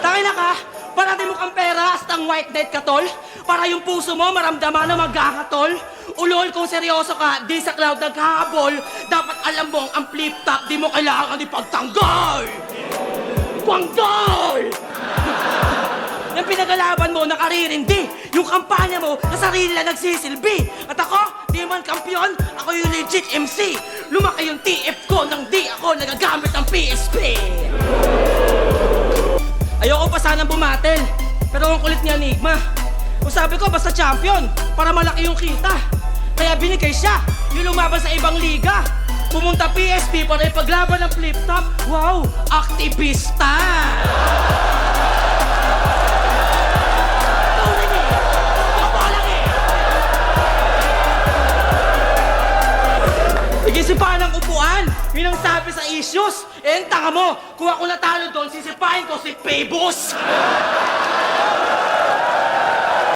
Tangin na ka, parating mo kang pera hasta ang white knight ka, tol. Para yung puso mo maramdaman na magkakatol. Ulol, kung seryoso ka, di sa cloud naghahabol. Dapat alam mo ang flip-top, di mo kailangan ipagtanggol. Kwanggol! Yung pinagalaban mo, nakaririndi. Yung kampanya mo, na sarili lang nagsisilbi. At ako, di man kampiyon, ako yung legit MC. Lumaki yung TF ko nang di ako nagagamit ng PSP. Ayoko pa sanang bumatel, pero ang kulit ni Enigma. Kung sabi ko, basta champion, para malaki yung kita. Kaya binigay siya, yung lumaban sa ibang liga. Pumunta PSP para ipaglaban ng flip-top. Wow, aktivista! Igisipahan ng upuan! Yun ang sabi sa issues! Eh, ang tanga mo! Kung ako natalo doon, sisipahin ko si Pebos!